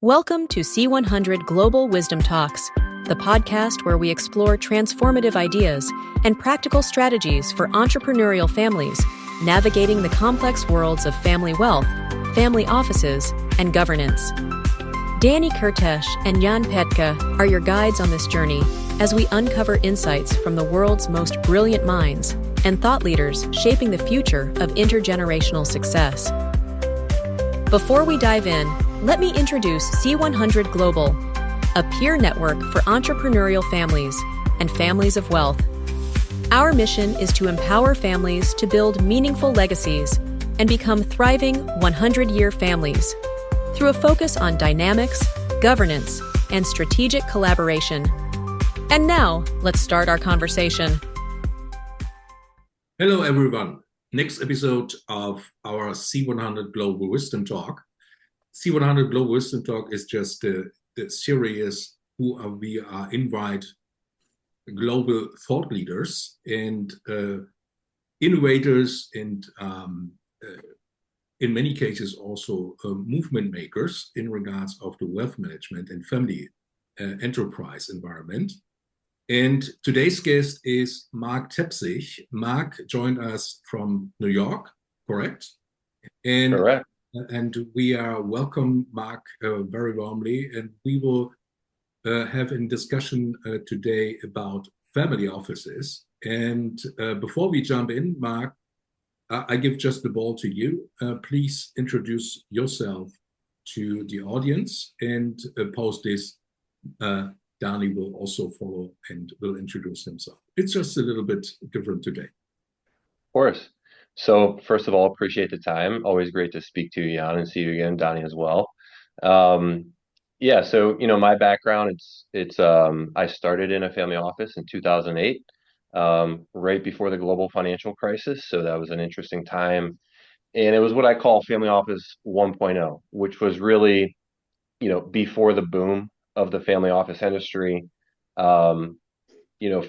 Welcome to C100 Global Wisdom Talks, the podcast where we explore transformative ideas and practical strategies for entrepreneurial families navigating the complex worlds of family wealth, family offices, and governance. Danny Teppich and Jan Petka are your guides on this journey as we uncover insights from the world's most brilliant minds and thought leaders shaping the future of intergenerational success. Before we dive in, let me introduce C100 Global, a peer network for entrepreneurial families and families of wealth. Our mission is to empower families to build meaningful legacies and become thriving 100-year families through a focus on dynamics, governance, and strategic collaboration. And now, let's start our conversation. Hello, everyone. Next episode of our C100 Global Wisdom Talk. C100 Global Wisdom Talk is just the series who we invite global thought leaders and innovators and in many cases also movement makers in regards of the wealth management and family enterprise environment. And today's guest is Mark Tepsich. Mark joined us from New York, correct? Correct. And we are welcome Mark very warmly, and we will have a discussion today about family offices. And before we jump in, Mark, I give just the ball to you. Please introduce yourself to the audience, and post this. Danny will also follow and will introduce himself. It's just a little bit different today. Of course. So first of all, appreciate the time. Always great to speak to you, Jan, and see you again, Donnie, as well. So my background, it's I started in a family office in 2008, right before the global financial crisis. So that was an interesting time, and it was what I call family office 1.0, which was really, before the boom of the family office industry.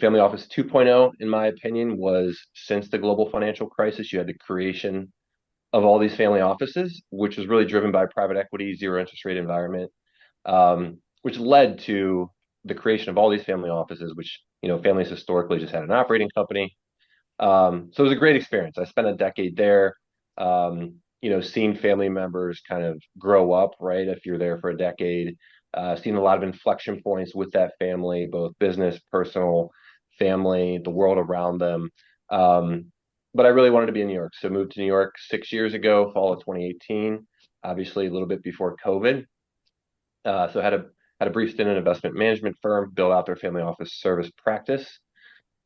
Family Office 2.0, in my opinion, was since the global financial crisis, you had the creation of all these family offices, which was really driven by private equity, zero interest rate environment, which led to the creation of all these family offices, which, families historically just had an operating company. So it was a great experience. I spent a decade there, seeing family members kind of grow up, right? If you're there for a decade, seen a lot of inflection points with that family, both business, personal, family, the world around them. But I really wanted to be in New York. So moved to New York 6 years ago, fall of 2018, obviously a little bit before COVID. So had a brief stint in an investment management firm, built out their family office service practice.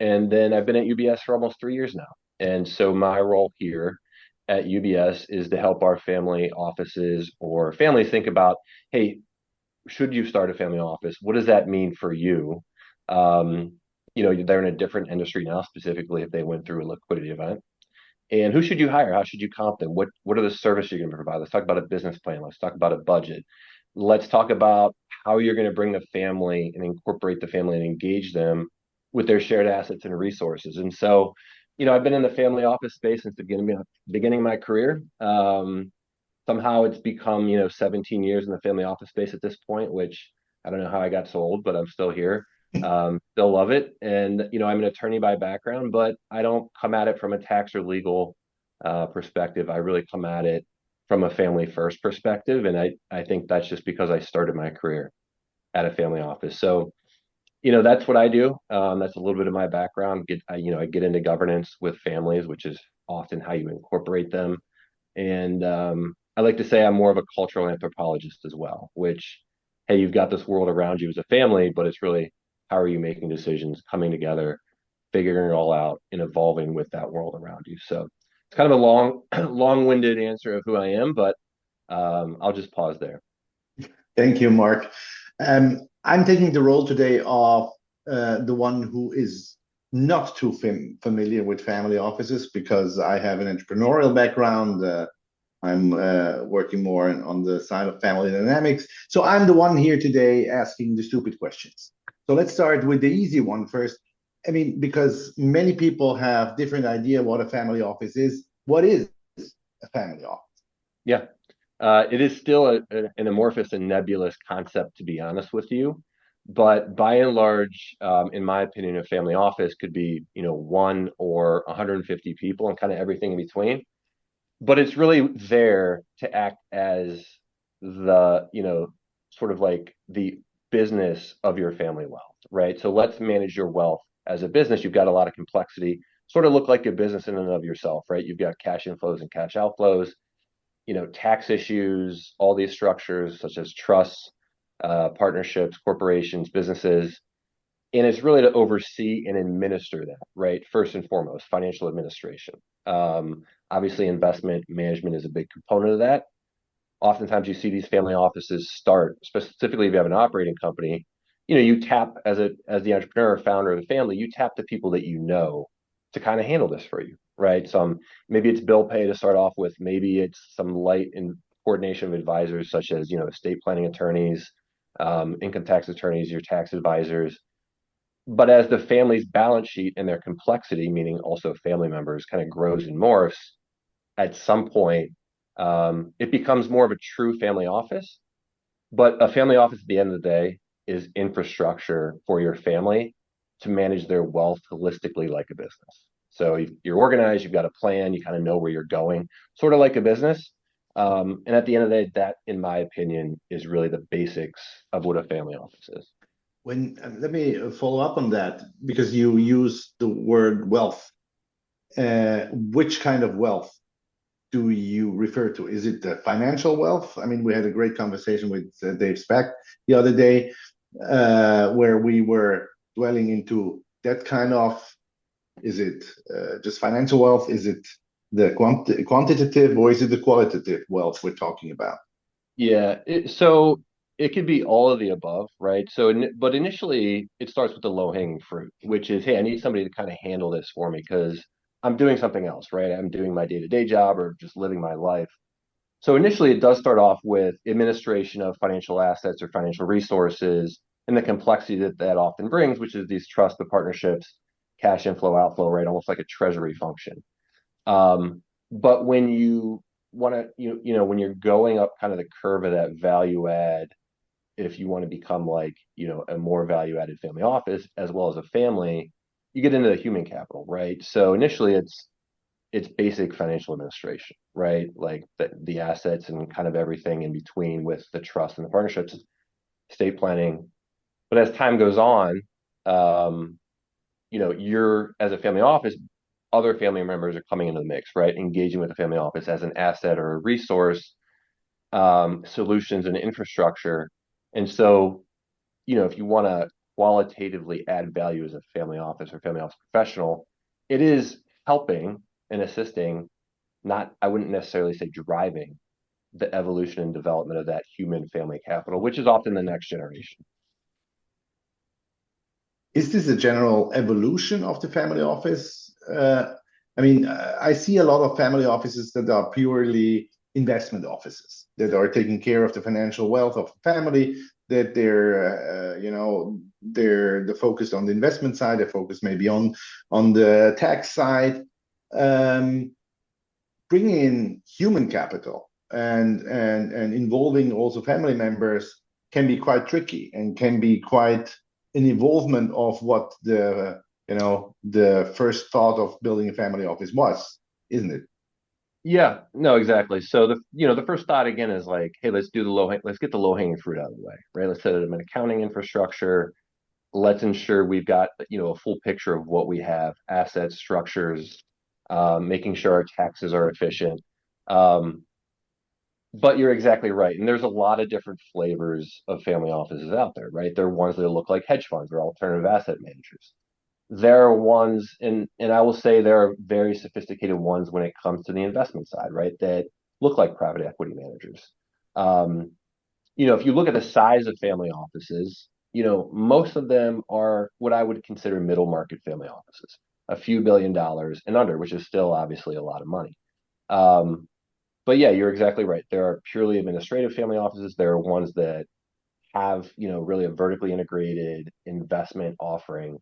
And then I've been at UBS for almost 3 years now. And so my role here at UBS is to help our family offices or families think about, hey, should you start a family office? What does that mean for you? They're in a different industry now, specifically if they went through a liquidity event. And who should you hire? How should you comp them? What are the services you're going to provide? Let's talk about a business plan. Let's talk about a budget. Let's talk about how you're going to bring the family and incorporate the family and engage them with their shared assets and resources. And so, I've been in the family office space since the beginning of my career. Somehow it's become, 17 years in the family office space at this point, which I don't know how I got so old, but I'm still here. Still love it. And, I'm an attorney by background, but I don't come at it from a tax or legal perspective. I really come at it from a family first perspective. And I think that's just because I started my career at a family office. So, that's what I do. That's a little bit of my background. I get into governance with families, which is often how you incorporate them. And I like to say I'm more of a cultural anthropologist as well, which, hey, you've got this world around you as a family, but it's really how are you making decisions, coming together, figuring it all out, and evolving with that world around you. So it's kind of a long-winded answer of who I am, but I'll just pause there. Thank you, Mark. I'm taking the role today of the one who is not too familiar with family offices because I have an entrepreneurial background. I'm working more on the side of family dynamics. So I'm the one here today asking the stupid questions. So let's start with the easy one first. I mean, because many people have different idea what a family office is. What is a family office? Yeah. It is still an amorphous and nebulous concept, to be honest with you. But by and large, in my opinion, a family office could be, one or 150 people and kind of everything in between. But it's really there to act as sort of like the business of your family wealth, right? So let's manage your wealth as a business. You've got a lot of complexity, sort of look like a business in and of yourself, right? You've got cash inflows and cash outflows, tax issues, all these structures such as trusts, partnerships, corporations, businesses. And it's really to oversee and administer that, right? First and foremost, financial administration. Obviously, investment management is a big component of that. Oftentimes, you see these family offices start, specifically if you have an operating company. You tap as the entrepreneur or founder of the family, you tap the people that you know to kind of handle this for you, right? Maybe it's bill pay to start off with. Maybe it's some light in coordination of advisors, such as estate planning attorneys, income tax attorneys, your tax advisors. But as the family's balance sheet and their complexity, meaning also family members, kind of grows and morphs, at some point, it becomes more of a true family office. But a family office at the end of the day is infrastructure for your family to manage their wealth holistically like a business. So you're organized, you've got a plan, you kind of know where you're going, sort of like a business. And at the end of the day, that, in my opinion, is really the basics of what a family office is. Let me follow up on that because you use the word wealth. Which kind of wealth do you refer to? Is it the financial wealth? I mean, we had a great conversation with Dave Speck the other day, where we were dwelling into that kind of. Is it just financial wealth? Is it the quantitative, or is it the qualitative wealth we're talking about? Yeah, so it could be all of the above, right? But initially, it starts with the low-hanging fruit, which is, hey, I need somebody to kind of handle this for me because I'm doing something else, right? I'm doing my day-to-day job or just living my life. So initially, it does start off with administration of financial assets or financial resources and the complexity that often brings, which is these trust, the partnerships, cash inflow, outflow, right? Almost like a treasury function. But when you want to, when you're going up kind of the curve of that value add, if you want to become like, a more value added family office as well as a family, you get into the human capital, right? So initially, it's basic financial administration, right? Like the assets and kind of everything in between with the trust and the partnerships, estate planning. But as time goes on, you're as a family office, other family members are coming into the mix, right? Engaging with the family office as an asset or a resource, solutions and infrastructure. And so, if you want to qualitatively add value as a family office or family office professional, it is helping and assisting, not, I wouldn't necessarily say driving the evolution and development of that human family capital, which is often the next generation. Is this a general evolution of the family office? I mean, I see a lot of family offices that are purely investment offices that are taking care of the financial wealth of the family. That they're focused on the investment side. They're focused maybe on the tax side. Bringing in human capital and involving also family members can be quite tricky and can be quite an involvement of what the first thought of building a family office was, isn't it? Yeah, no, exactly. So the first thought again is like, hey, let's get the low hanging fruit out of the way, right? Let's set up an accounting infrastructure. Let's ensure we've got, a full picture of what we have, assets, structures, making sure our taxes are efficient. But you're exactly right. And there's a lot of different flavors of family offices out there, right? There are ones that look like hedge funds or alternative asset managers. There are ones, and I will say there are very sophisticated ones when it comes to the investment side, right? That look like private equity managers. If you look at the size of family offices, most of them are what I would consider middle market family offices, a few $1 billion and under, which is still obviously a lot of money. But yeah, you're exactly right. There are purely administrative family offices. There are ones that have, really a vertically integrated investment offering.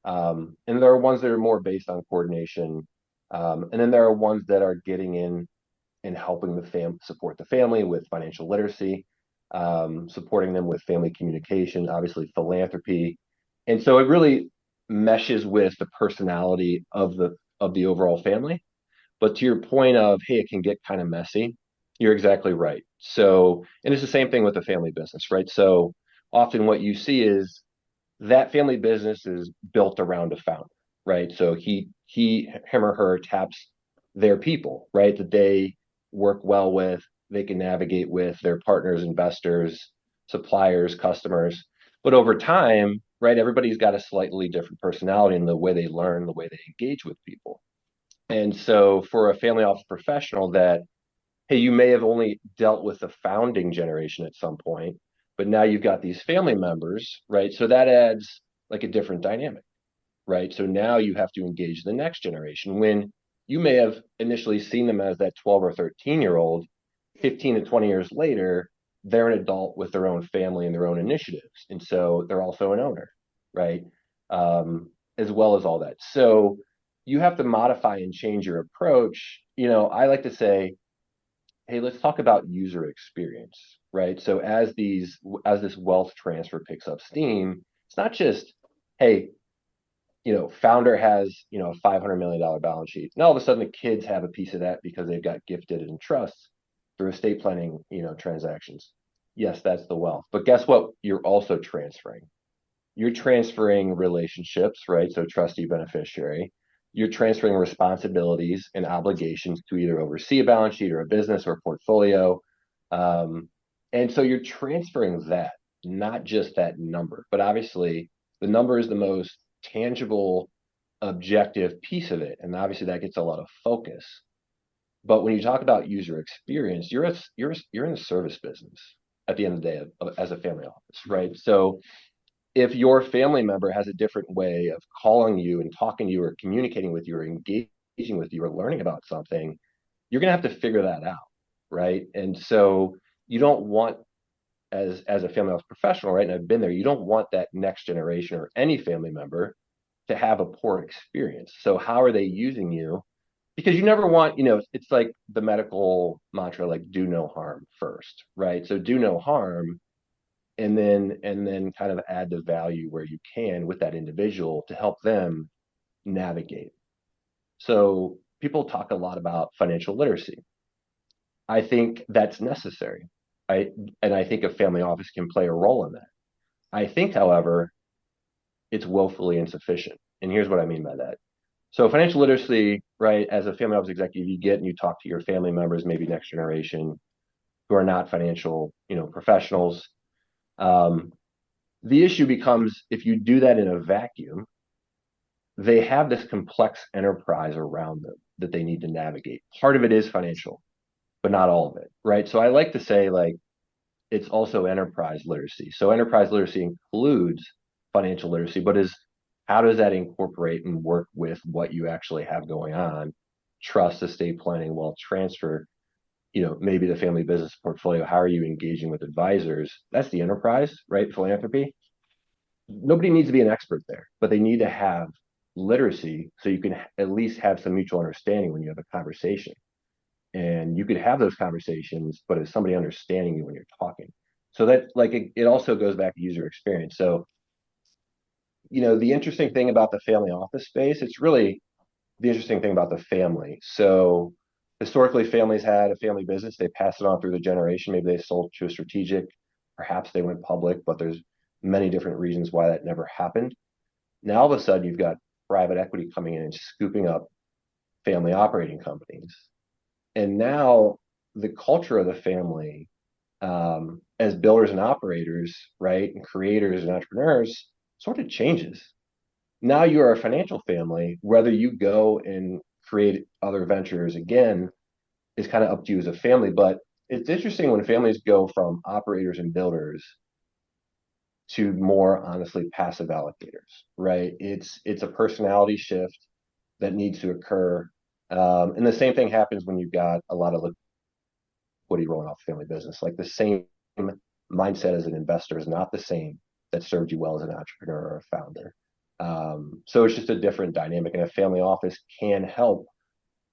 And there are ones that are more based on coordination. And then there are ones that are getting in and helping support the family with financial literacy, supporting them with family communication, obviously philanthropy. And so it really meshes with the personality of the overall family. But to your point of, hey, it can get kind of messy, you're exactly right. So, and it's the same thing with the family business, right? So often what you see is that family business is built around a founder, right? So him or her taps their people, right? That they work well with, they can navigate with their partners, investors, suppliers, customers. But over time, right, everybody's got a slightly different personality in the way they learn, the way they engage with people. And so for a family office professional that, hey, you may have only dealt with the founding generation at some point, but now you've got these family members, right? So that adds like a different dynamic, right? So now you have to engage the next generation when you may have initially seen them as that 12 or 13-year-old, 15 to 20 years later, they're an adult with their own family and their own initiatives. And so they're also an owner, right? As well as all that. So you have to modify and change your approach. I like to say, hey, let's talk about user experience, right? So as this wealth transfer picks up steam, it's not just, hey, founder has, a $500 million balance sheet. And all of a sudden the kids have a piece of that because they've got gifted in trusts through estate planning, transactions. Yes, that's the wealth. But guess what? You're also transferring. You're transferring relationships, right? So trustee beneficiary. You're transferring responsibilities and obligations to either oversee a balance sheet or a business or a portfolio. And so you're transferring that, not just that number. But obviously, the number is the most tangible, objective piece of it. And obviously, that gets a lot of focus. But when you talk about user experience, you're in the service business at the end of the day as a family office, right? So if your family member has a different way of calling you and talking to you or communicating with you or engaging with you or learning about something, you're going to have to figure that out, right? And so you don't want, as a family office professional, right, and I've been there, you don't want that next generation or any family member to have a poor experience. So how are they using you? Because you never want, it's like the medical mantra, like do no harm first, right? So do no harm, and then kind of add the value where you can with that individual to help them navigate. So people talk a lot about financial literacy. I think that's necessary. I think a family office can play a role in that. I think, however, it's woefully insufficient. And here's what I mean by that. So financial literacy, right, as a family office executive, you get and you talk to your family members, maybe next generation, who are not financial, professionals. The issue becomes if you do that in a vacuum, they have this complex enterprise around them that they need to navigate. Part of it is financial, but not all of it, right? So I like to say, like, it's also enterprise literacy. So enterprise literacy includes financial literacy, but how does that incorporate and work with what you actually have going on? Trust, estate planning, wealth transfer, maybe the family business portfolio. How are you engaging with advisors? That's the enterprise, right? Philanthropy. Nobody needs to be an expert there, but they need to have literacy so you can at least have some mutual understanding when you have a conversation. And you could have those conversations, but is somebody understanding you when you're talking? So that, like, it also goes back to user experience. So, the interesting thing about the family office space, it's really the interesting thing about the family. So historically, families had a family business. They passed it on through the generation. Maybe they sold to a strategic. Perhaps they went public, but there's many different reasons why that never happened. Now, all of a sudden, you've got private equity coming in and scooping up family operating companies. And now the culture of the family, as builders and operators, right, and creators and entrepreneurs, sort of changes. Now you are a financial family. Whether you go and create other ventures again is kind of up to you as a family. But it's interesting when families go from operators and builders to more honestly passive allocators, right? It's a personality shift that needs to occur. And the same thing happens when you've got a lot of liquidity rolling off family business. Like the same mindset as an investor is not the same that served you well as an entrepreneur or a founder. So it's just a different dynamic, and a family office can help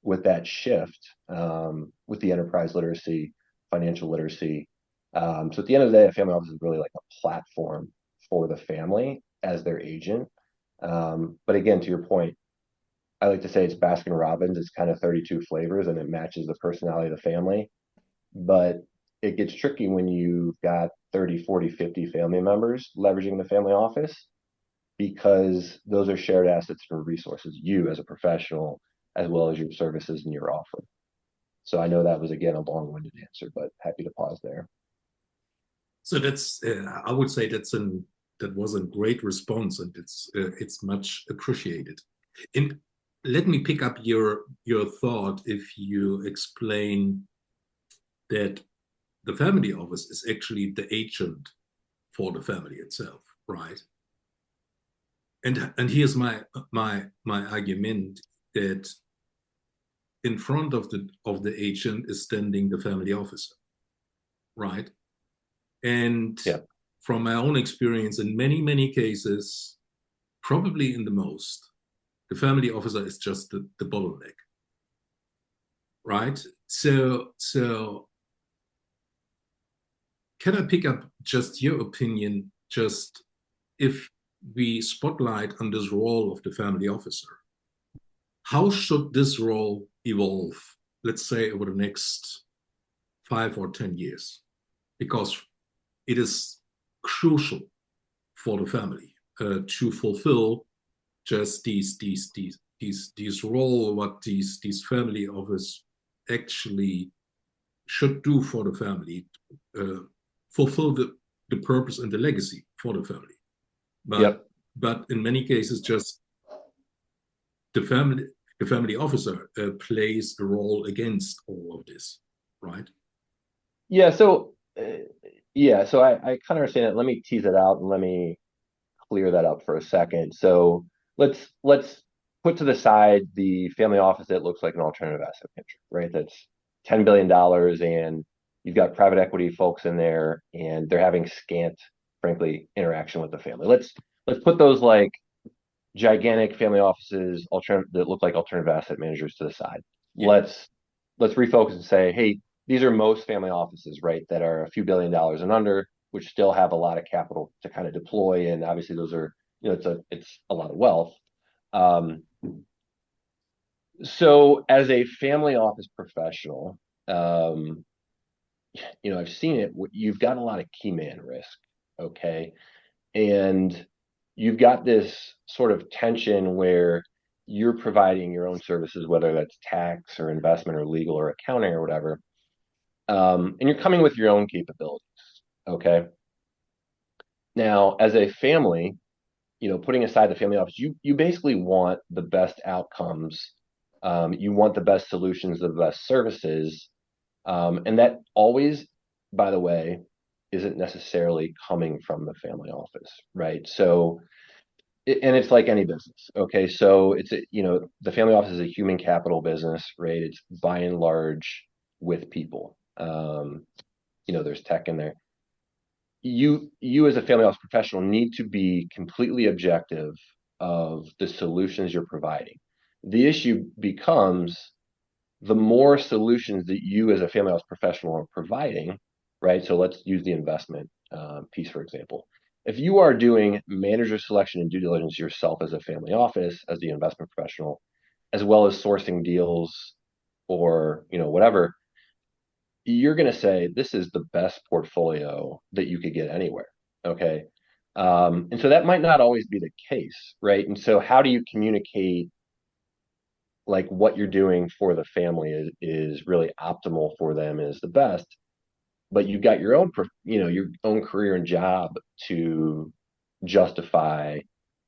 with that shift, with the enterprise literacy, financial literacy. So at the end of the day, a family office is really like a platform for the family as their agent. But again, to your point, I like to say it's Baskin Robbins. It's kind of 32 flavors and it matches the personality of the family. But it gets tricky when you've got 30, 40, 50 family members leveraging the family office because those are shared assets and resources, you as a professional, as well as your services and your offer. So I know that was, again, a long-winded answer, but happy to pause there. So that's, I would say that was a great response, and it's much appreciated. And let me pick up your thought if you explain that the family office is actually the agent for the family itself, right? And here's my argument that in front of the agent is standing the family officer, right? And Yeah. from my own experience, in many cases, probably in the most, the family officer is just the bottleneck, right? So can I pick up just your opinion, just if we spotlight on this role of the family officer, how should this role evolve, let's say, over the next 5 or 10 years? Because it is crucial for the family to fulfill just these role, what these family office actually should do for the family, fulfill the purpose and the legacy for the family. But in many cases, just the family officer plays a role against all of this, right? Yeah. So I kind of understand it. Let me tease it out and let me clear that up for a second. So let's put to the side the family office that looks like an alternative asset manager, right? That's $10 billion and you've got private equity folks in there and they're having scant, frankly, interaction with the family. Let's put those like gigantic family offices that look like alternative asset managers to the side. Yeah. Let's refocus and say, hey, these are most family offices, right, that are a few $1 billion and under, which still have a lot of capital to kind of deploy, and obviously those are, it's a lot of wealth. So as a family office professional, I've seen it. You've got a lot of key man risk, okay, and you've got this sort of tension where you're providing your own services, whether that's tax or investment or legal or accounting or whatever, and you're coming with your own capabilities. Okay. Now, as a family, putting aside the family office, you basically want the best outcomes. You want the best solutions, the best services, and that always, by the way, isn't necessarily coming from the family office, right? So and it's like any business. Okay. So the family office is a human capital business, right? It's by and large with people. There's tech in there. You as a family office professional need to be completely objective of the solutions you're providing. The issue becomes the more solutions that you as a family office professional are providing, right? So let's use the investment piece, for example. If you are doing manager selection and due diligence yourself as a family office, as the investment professional, as well as sourcing deals or whatever, you're going to say this is the best portfolio that you could get anywhere. Okay. And so that might not always be the case, right? And so how do you communicate like what you're doing for the family is really optimal for them, is the best, but you've got your own your own career and job to justify,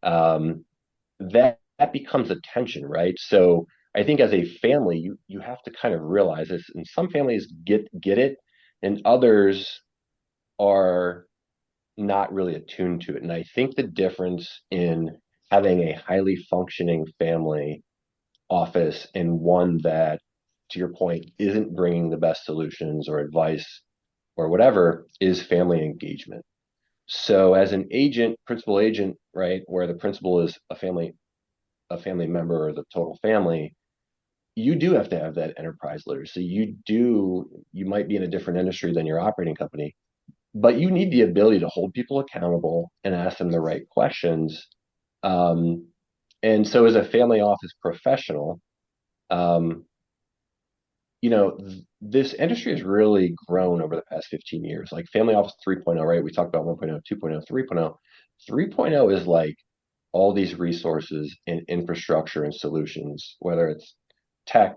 that becomes a tension, right? So I think as a family you have to kind of realize this, and some families get it and others are not really attuned to it. And I think the difference in having a highly functioning family office and one that, to your point, isn't bringing the best solutions or advice or whatever, is family engagement. So as an agent, principal agent, right, where the principal is a family member or the total family, you do have to have that enterprise literacy. You might be in a different industry than your operating company, but you need the ability to hold people accountable and ask them the right questions. Um, and so as a family office professional, um, this industry has really grown over the past 15 years. Like family office 3.0, right? We talked about 1.0, 2.0, 3.0. 3.0 is like all these resources and infrastructure and solutions, whether it's tech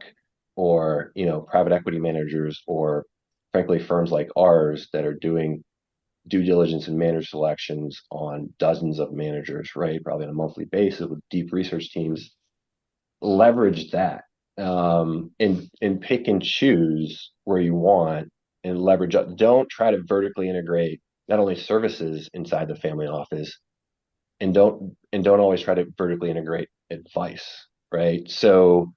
or, private equity managers or frankly, firms like ours that are doing due diligence and manager selections on dozens of managers, right? Probably on a monthly basis with deep research teams, leverage that and pick and choose where you want and leverage up. Don't try to vertically integrate not only services inside the family office and don't always try to vertically integrate advice, right? So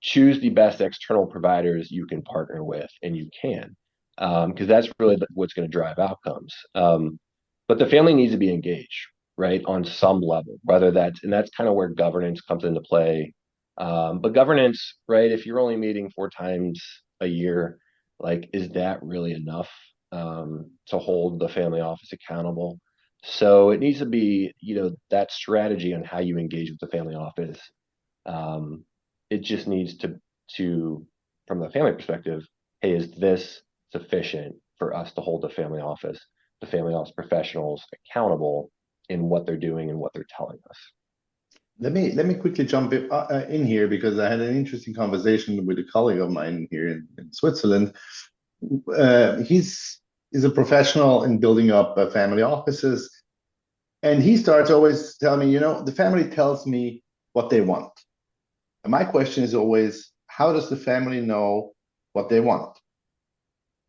choose the best external providers you can partner with, and you can, because that's really what's going to drive outcomes. But the family needs to be engaged, right, on some level, whether that's kind of where governance comes into play. But governance, right, if you're only meeting 4 times a year, like, is that really enough to hold the family office accountable? So it needs to be, that strategy on how you engage with the family office. Um, it just needs to, from the family perspective, hey, is this sufficient for us to hold the family office professionals accountable in what they're doing and what they're telling us? Let me quickly jump in here because I had an interesting conversation with a colleague of mine here in Switzerland. He's a professional in building up family offices, and he starts always telling me, the family tells me what they want. And my question is always, how does the family know what they want?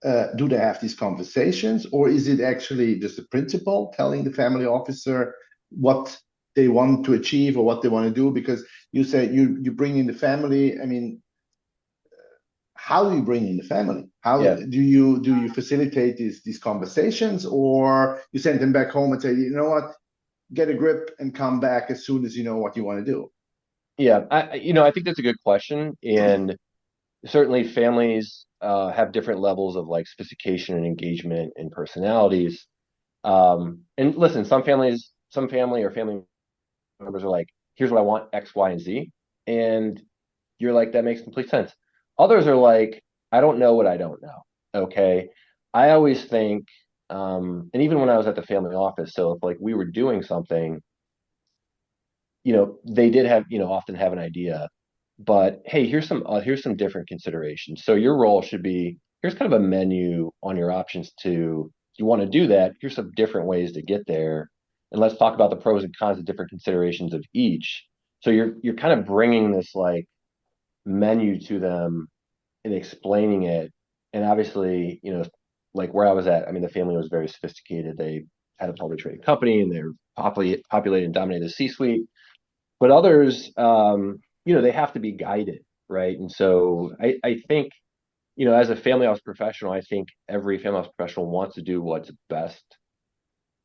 Do they have these conversations, or is it actually just the principal telling the family officer what they want to achieve or what they want to do? Because you say you bring in the family. I mean, how do you bring in the family? How Yeah. do you facilitate these conversations, or you send them back home and say, you know what, get a grip and come back as soon as you know what you want to do? Yeah, I think that's a good question, and certainly families have different levels of like sophistication and engagement and personalities. And listen, some family or family members are like, here's what I want, X, Y, and Z. And you're like, that makes complete sense. Others are like, I don't know what I don't know. Okay. I always think, and even when I was at the family office, so if like we were doing something, they did have, often have an idea, but hey, here's some different considerations. So your role should be, here's kind of a menu on your options to, if you want to do that, here's some different ways to get there. And let's talk about the pros and cons of different considerations of each. So you're kind of bringing this like menu to them and explaining it. And obviously, like where I was at, I mean, the family was very sophisticated. They had a publicly traded company and they're populated and dominated the C-suite. But others, they have to be guided, right? And so I think, as a family office professional, I think every family office professional wants to do what's best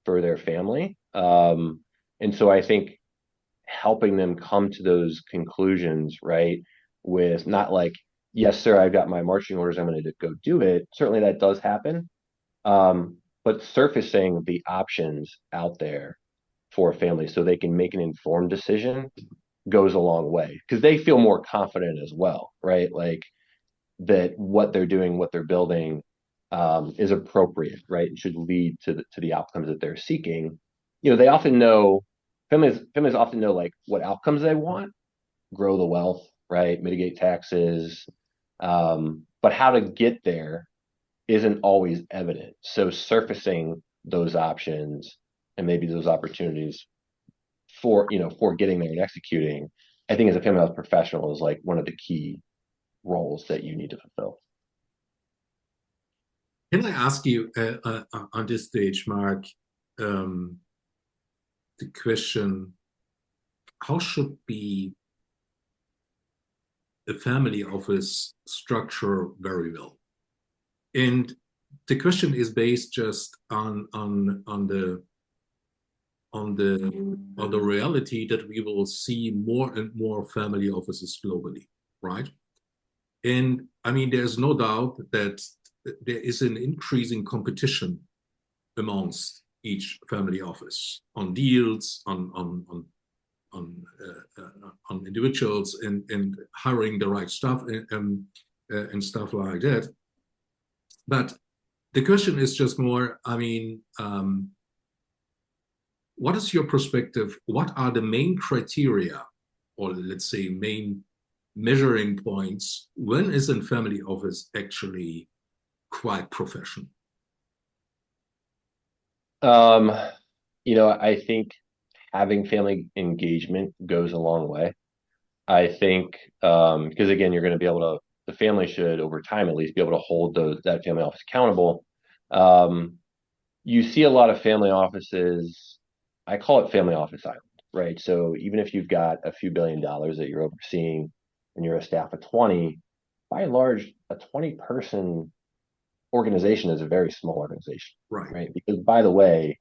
for their family. And so I think helping them come to those conclusions, right, with not like, yes, sir, I've got my marching orders, I'm going to go do it. Certainly that does happen. But surfacing the options out there for families so they can make an informed decision goes a long way because they feel more confident as well, right? Like that what they're doing, what they're building is appropriate, right? And should lead to the outcomes that they're seeking. They often know, families often know like what outcomes they want, grow the wealth, right? Mitigate taxes. But how to get there isn't always evident. So surfacing those options and maybe those opportunities for getting there and executing, I think as a family health professional is like one of the key roles that you need to fulfill. Can I ask you on this stage, Mark, the question, how should be a family office structure very well? And the question is based just on the reality that we will see more and more family offices globally. right? And I mean, there's no doubt that there is an increasing competition amongst each family office on deals, on individuals, and hiring the right stuff and stuff like that. But the question is just more, I mean, what is your perspective? What are the main criteria, or let's say main measuring points? When is a family office actually quite professional? I think having family engagement goes a long way. I think because again, you're going to be able to, the family should over time at least be able to hold that family office accountable. Um, you see a lot of family offices, I call it family office island, right? So even if you've got a few $1 billion that you're overseeing and you're a staff of 20, by and large, a 20-person organization is a very small organization, Right. right? Because by the way,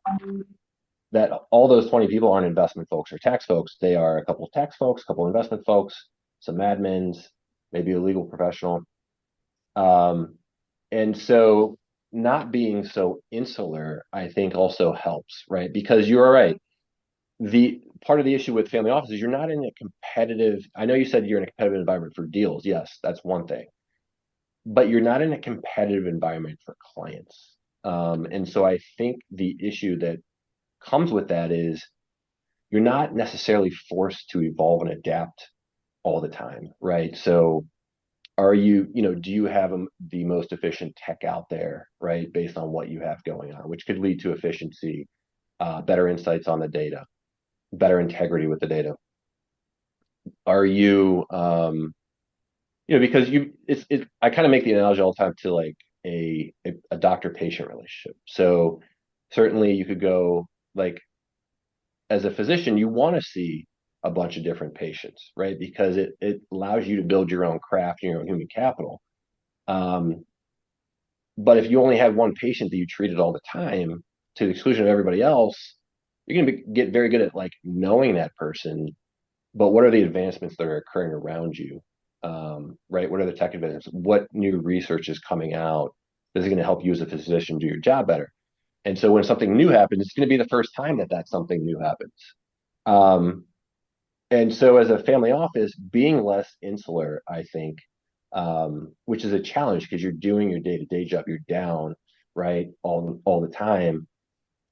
that all those 20 people aren't investment folks or tax folks. They are a couple of tax folks, a couple of investment folks, some admins, maybe a legal professional. And so not being so insular, I think also helps, right? Because you're right. The part of the issue with family offices, you're not in a competitive, I know you said you're in a competitive environment for deals. Yes, that's one thing. But you're not in a competitive environment for clients. And so I think the issue that comes with that is you're not necessarily forced to evolve and adapt all the time, right? So do you have the most efficient tech out there, right? Based on what you have going on, which could lead to efficiency, better insights on the data, better integrity with the data. Are you, because I kind of make the analogy all the time to like a doctor-patient relationship. So certainly you could go like, as a physician, you want to see a bunch of different patients, right? Because it allows you to build your own craft and your own human capital. But if you only have one patient that you treated all the time to the exclusion of everybody else, you're going to get very good at like knowing that person. But what are the advancements that are occurring around you? Right? What are the tech advancements? What new research is coming out that's going to help you as a physician do your job better? And so when something new happens, it's going to be the first time that something new happens. And so as a family office, being less insular, I think, which is a challenge because you're doing your day-to-day job, you're down, right, all the time.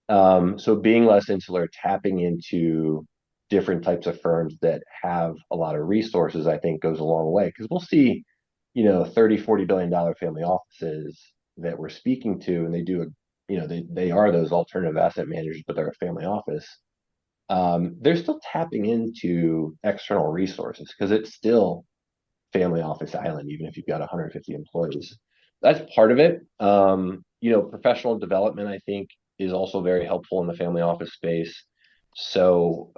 So being less insular, tapping into different types of firms that have a lot of resources, I think goes a long way. Because we'll see, 30, $40 billion family offices that we're speaking to, and they are those alternative asset managers, but they're a family office. They're still tapping into external resources because it's still family office island, even if you've got 150 employees. That's part of it. Professional development, I think, is also very helpful in the family office space. So,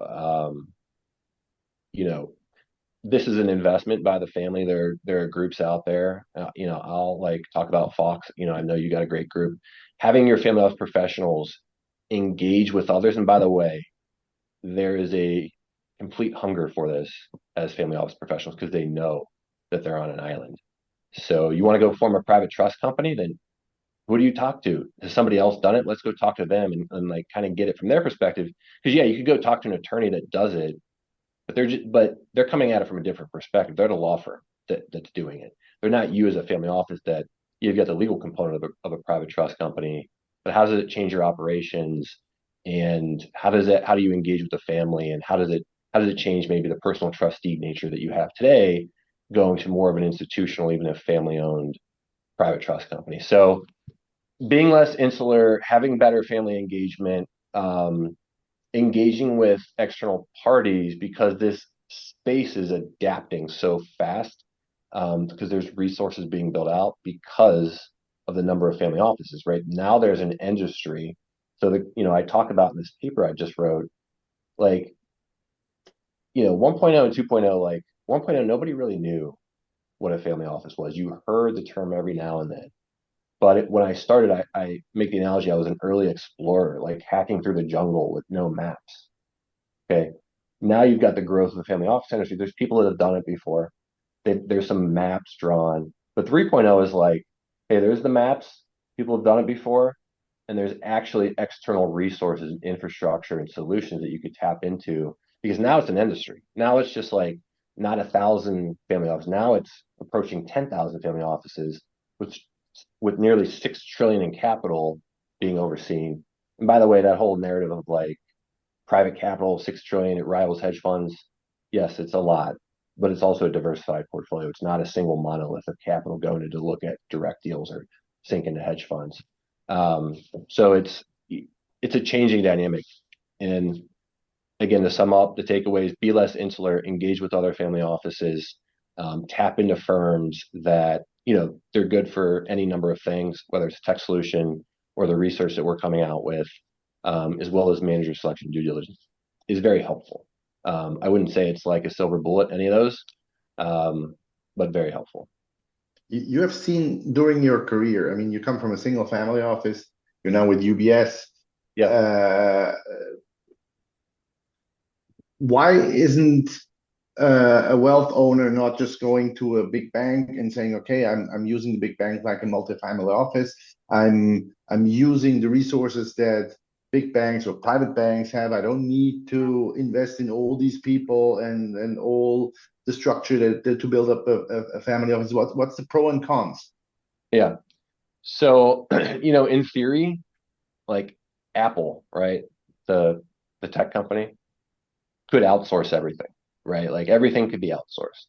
this is an investment by the family. There are groups out there. I'll like talk about Fox. I know you got a great group. Having your family office professionals engage with others, and by the way, there is a complete hunger for this as family office professionals because they know that they're on an island. So you want to go form a private trust company, then who do you talk to? Has somebody else done it? Let's go talk to them and like kind of get it from their perspective. Because yeah, you could go talk to an attorney that does it, but they're coming at it from a different perspective. They're the law firm that's doing it. They're not you as a family office that you've got the legal component of a private trust company, but how does it change your operations? And how do you engage with the family, and how does it change maybe the personal trustee nature that you have today going to more of an institutional, even a family owned private trust company? So being less insular, having better family engagement, engaging with external parties because this space is adapting so fast, because there's resources being built out because of the number of family offices. Right now, there's an industry. So I talk about in this paper I just wrote, like 1.0 and 2.0. Like 1.0, nobody really knew what a family office was. You heard the term every now and then. But when I started, I make the analogy, I was an early explorer, like hacking through the jungle with no maps. Okay. Now you've got the growth of the family office industry. There's people that have done it before. there's some maps drawn, but 3.0 is like, hey, there's the maps. People have done it before, and there's actually external resources and infrastructure and solutions that you could tap into because now it's an industry. Now it's just like not 1,000 family offices. Now it's approaching 10,000 family offices, which with nearly 6 trillion in capital being overseen. And by the way, that whole narrative of like private capital, 6 trillion, it rivals hedge funds. Yes, it's a lot, but it's also a diversified portfolio. It's not a single monolith of capital going to look at direct deals or sink into hedge funds. Um, so it's a changing dynamic. And again, to sum up, the takeaways: be less insular, engage with other family offices, tap into firms that they're good for any number of things, whether it's a tech solution or the research that we're coming out with, as well as manager selection due diligence is very helpful. I wouldn't say it's like a silver bullet, any of those, but very helpful. You have seen during your career, I mean, you come from a single family office, you're now with UBS. Yeah. Why isn't a wealth owner not just going to a big bank and saying, okay, I'm using the big bank like a multifamily office. I'm using the resources that big banks or private banks have. I don't need to invest in all these people and all the structure to build up a family office. What's the pro and cons? Yeah. So, in theory, like Apple, right? The tech company could outsource everything, right? Like everything could be outsourced.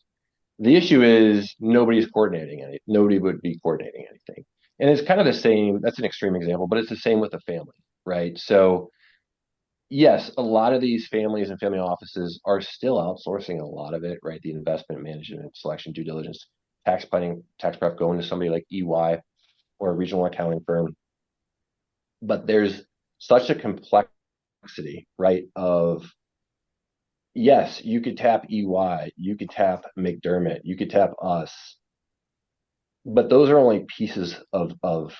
The issue is nobody's coordinating anything. Nobody would be coordinating anything. And it's kind of the same. That's an extreme example, but it's the same with the family, right? So yes, a lot of these families and family offices are still outsourcing a lot of it, right? The investment management, selection, due diligence, tax planning, tax prep going to somebody like EY or a regional accounting firm. But there's such a complexity, right? Of yes, you could tap EY, you could tap McDermott, you could tap us, but those are only pieces of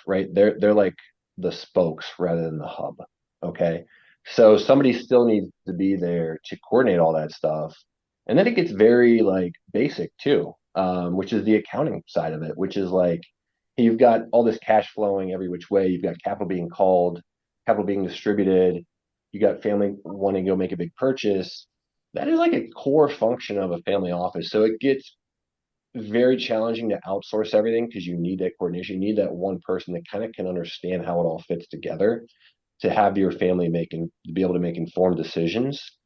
right. They're like the spokes rather than the hub. Okay, so somebody still needs to be there to coordinate all that stuff, and then it gets very like basic too, which is the accounting side of it, which is like you've got all this cash flowing every which way. You've got capital being called, capital being distributed. You got family wanting to go make a big purchase. That is like a core function of a family office. So it gets very challenging to outsource everything because you need that coordination. You need that one person that kind of can understand how it all fits together to have your family to be able to make informed decisions.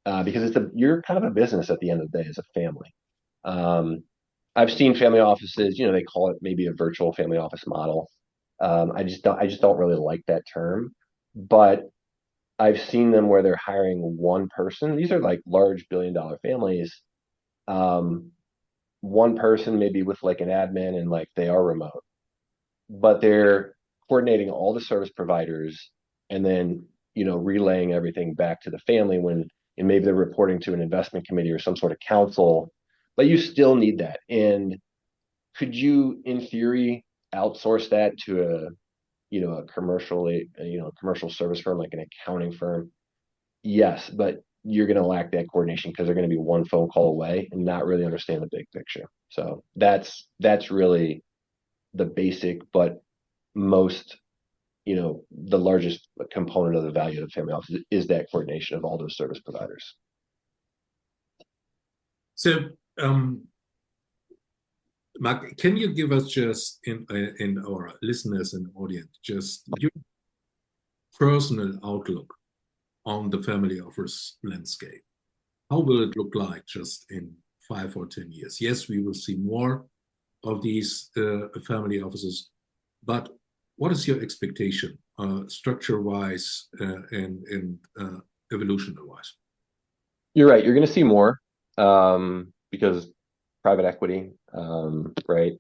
Because you're kind of a business at the end of the day as a family. I've seen family offices, they call it maybe a virtual family office model. I just don't really like that term, but I've seen them where they're hiring one person. These are like large $1 billion families. One person maybe with like an admin and like they are remote, but they're coordinating all the service providers and then, relaying everything back to the family and maybe they're reporting to an investment committee or some sort of council, but you still need that. And could you, in theory, outsource that to a commercial service firm like an accounting firm? Yes, but you're going to lack that coordination because they're going to be one phone call away and not really understand the big picture. So that's really the basic, but most, the largest component of the value of family office is that coordination of all those service providers. So, Mark, can you give us just in our listeners and audience just your personal outlook on the family office landscape? How will it look like just in 5 or 10 years? Yes, we will see more of these family offices, but what is your expectation, structure-wise and evolution-wise? You're right. You're going to see more because private equity, right,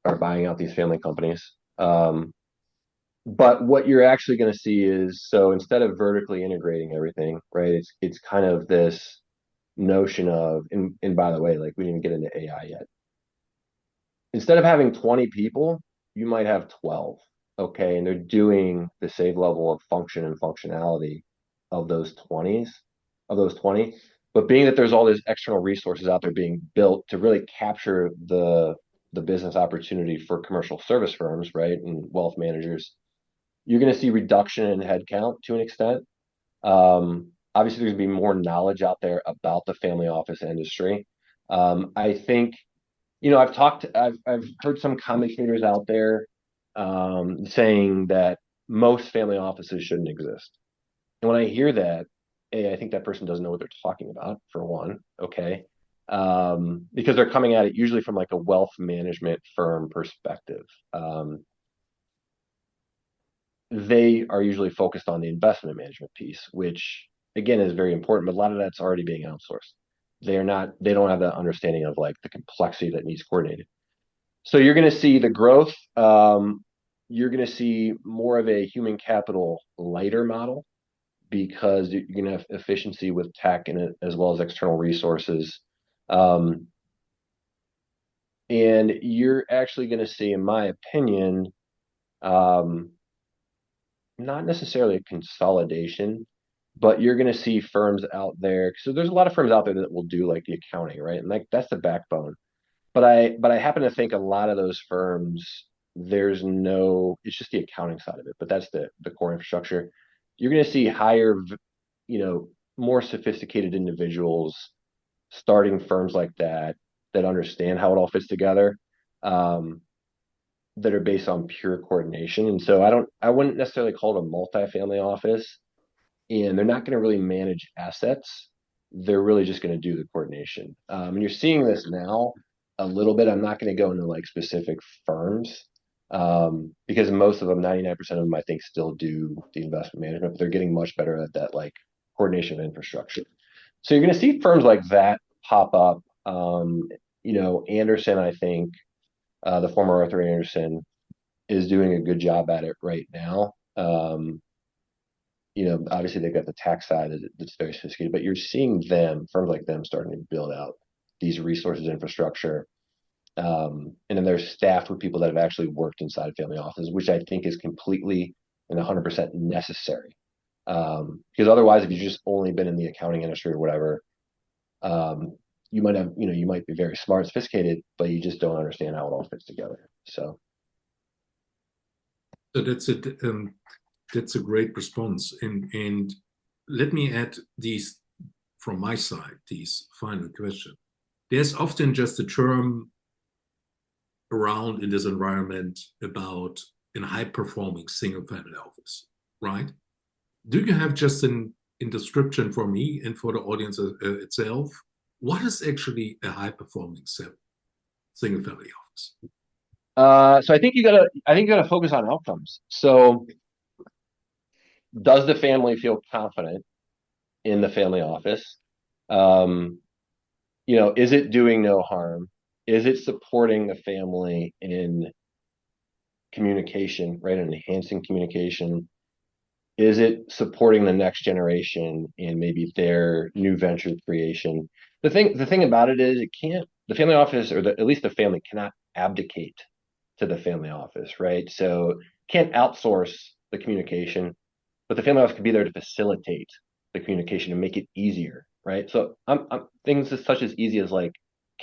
are buying out these family companies. But what you're actually going to see is, so instead of vertically integrating everything, right, it's kind of this notion of, and by the way, like we didn't get into AI yet. Instead of having 20 people, you might have 12, okay? And they're doing the same level of function and functionality of those 20. But being that there's all these external resources out there being built to really capture the business opportunity for commercial service firms, right, and wealth managers, you're going to see reduction in headcount to an extent. Obviously, there's going to be more knowledge out there about the family office industry. I think, I've heard some commentators out there saying that most family offices shouldn't exist. And when I hear that, I think that person doesn't know what they're talking about, for one, okay? Because they're coming at it usually from like a wealth management firm perspective. They are usually focused on the investment management piece, which again is very important, but a lot of that's already being outsourced. They don't have that understanding of like the complexity that needs coordinated. So you're going to see the growth. You're going to see more of a human capital lighter model because you're going to have efficiency with tech and as well as external resources. And you're actually going to see, in my opinion, not necessarily a consolidation, but you're going to see firms out there. So there's a lot of firms out there that will do like the accounting, right? And like that's the backbone. But I happen to think a lot of those firms, it's just the accounting side of it, but that's the core infrastructure. You're going to see higher, more sophisticated individuals starting firms like that understand how it all fits together, that are based on pure coordination. And so I wouldn't necessarily call it a multifamily office, and they're not going to really manage assets. They're really just going to do the coordination. And you're seeing this now a little bit. I'm not going to go into like specific firms, because most of them, 99% of them, I think, still do the investment management, but they're getting much better at that like coordination of infrastructure. So you're going to see firms like that pop up. Anderson, I think, the former Arthur Anderson, is doing a good job at it right now. Obviously they've got the tax side that's very sophisticated, but you're seeing firms like them starting to build out these resources infrastructure. And then they're staffed with people that have actually worked inside family offices, which I think is completely and 100% necessary. Because otherwise, if you've just only been in the accounting industry or whatever, you might be very smart, sophisticated, but you just don't understand how it all fits together. So That's a great response. And let me add these from my side, these final question. There's often just a term around in this environment about a high-performing single-family office, right? Do you have just in description for me and for the audience itself? What is actually a high-performing single-family office? So I think you gotta focus on outcomes. So does the family feel confident in the family office? Is it doing no harm? Is it supporting the family in communication, right? And enhancing communication? Is it supporting the next generation in maybe their new venture creation? The thing about it is the family office, or at least the family, cannot abdicate to the family office, right? So can't outsource the communication, but the family office can be there to facilitate the communication and make it easier, right? So things such as easy as like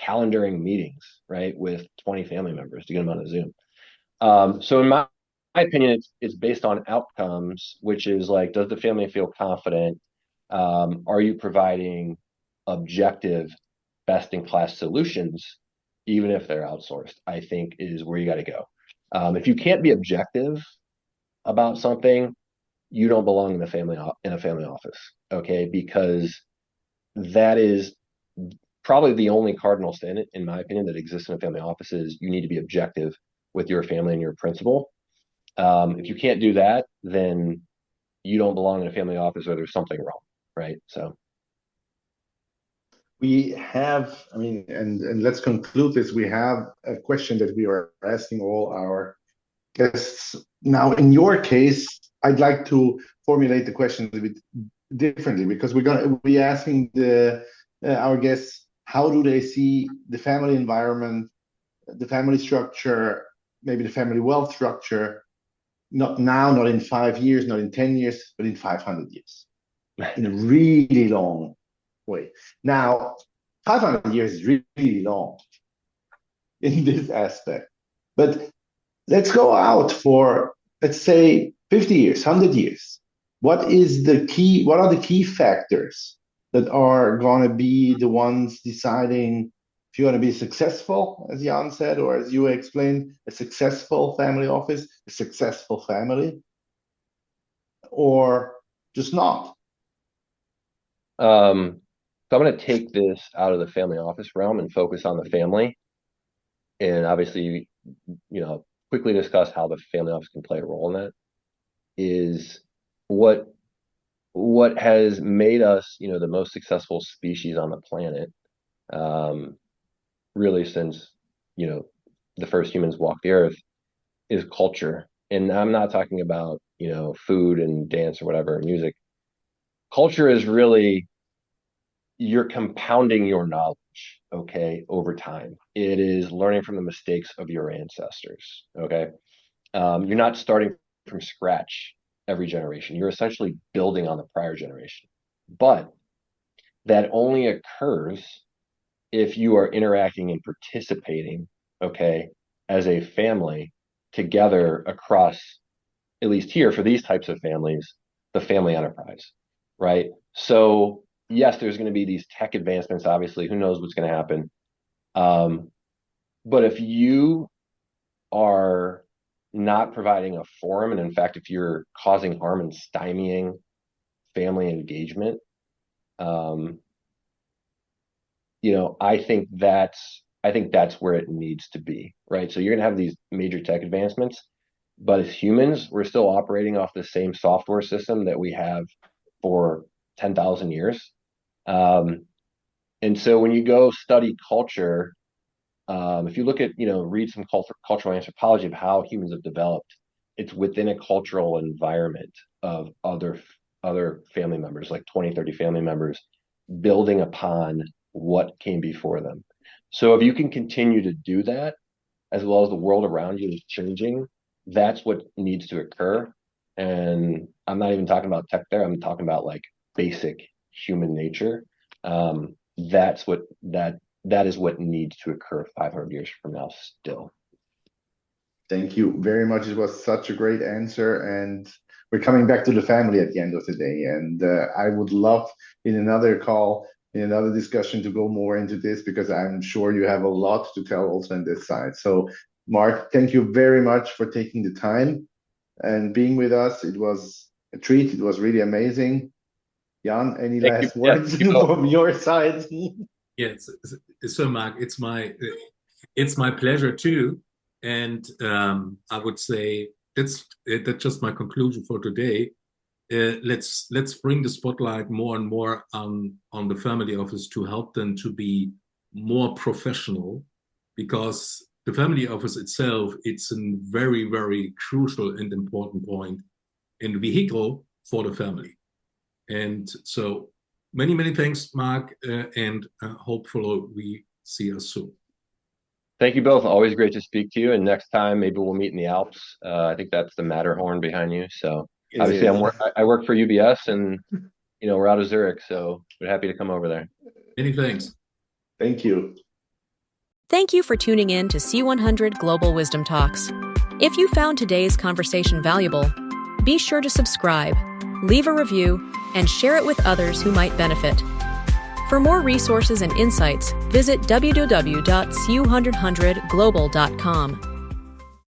calendaring meetings, right, with 20 family members to get them on a Zoom. So in my opinion, it's based on outcomes, which is like, does the family feel confident? Are you providing objective, best-in-class solutions, even if they're outsourced? I think is where you got to go. If you can't be objective about something, you don't belong in a family office, okay? Because that is probably the only cardinal sin, in my opinion, that exists in a family office is you need to be objective with your family and your principal. If you can't do that, then you don't belong in a family office, or there's something wrong, right? So we have, I mean, and let's conclude this. We have a question that we are asking all our guests. Now, in your case, I'd like to formulate the question a bit differently, because we're asking our guests, how do they see the family environment, the family structure, maybe the family wealth structure, not now, not in 5 years, not in 10 years, but in 500 years, in a really long way. Now, 500 years is really long in this aspect. But let's go out for, let's say, 50 years, 100 years. What are the key factors that are going to be the ones deciding if you're going to be successful, as Jan said, or as you explained, a successful family office, a successful family, or just not? So I'm going to take this out of the family office realm and focus on the family, and obviously, quickly discuss how the family office can play a role in that. Is what has made us, the most successful species on the planet, really since, the first humans walked the earth, is culture. And I'm not talking about, food and dance or whatever, music. Culture is really, you're compounding your knowledge, okay, over time. It is learning from the mistakes of your ancestors, okay? You're not starting from scratch every generation. You're essentially building on the prior generation. But that only occurs if you are interacting and participating, okay, as a family together across, at least here for these types of families, the family enterprise, right? So yes, there's going to be these tech advancements, obviously, who knows what's going to happen. But if you are not providing a forum, and in fact, if you're causing harm and stymieing family engagement, I think that's where it needs to be, right? So you're going to have these major tech advancements, but as humans, we're still operating off the same software system that we have for 10,000 years. And so when you go study culture, if you look at, read some cultural anthropology of how humans have developed, it's within a cultural environment of other family members, like 20, 30 family members, building upon what came before them. So if you can continue to do that, as well as the world around you is changing, that's what needs to occur. And I'm not even talking about tech there. I'm talking about like basic human nature. That is what needs to occur 500 years from now still. Thank you very much. It was such a great answer. And we're coming back to the family at the end of the day. And I would love in another call, in another discussion, to go more into this, because I'm sure you have a lot to tell also on this side. So Mark, thank you very much for taking the time and being with us. It was a treat. It was really amazing. Jan, any last words from your side? Yes, so Mark, it's my pleasure too, and I would say that's just my conclusion for today. Let's bring the spotlight more and more on the family office to help them to be more professional, because the family office itself, it's a very, very crucial and important point in the vehicle for the family. And so many, many thanks, Mark, and hopefully we see us soon. Thank you both. Always great to speak to you. And next time, maybe we'll meet in the Alps. I think that's the Matterhorn behind you. So obviously, I work for UBS, and we're out of Zurich, so we're happy to come over there. Many thanks. Thank you. Thank you for tuning in to C100 Global Wisdom Talks. If you found today's conversation valuable, be sure to subscribe, leave a review, and share it with others who might benefit. For more resources and insights, visit www.cu100global.com.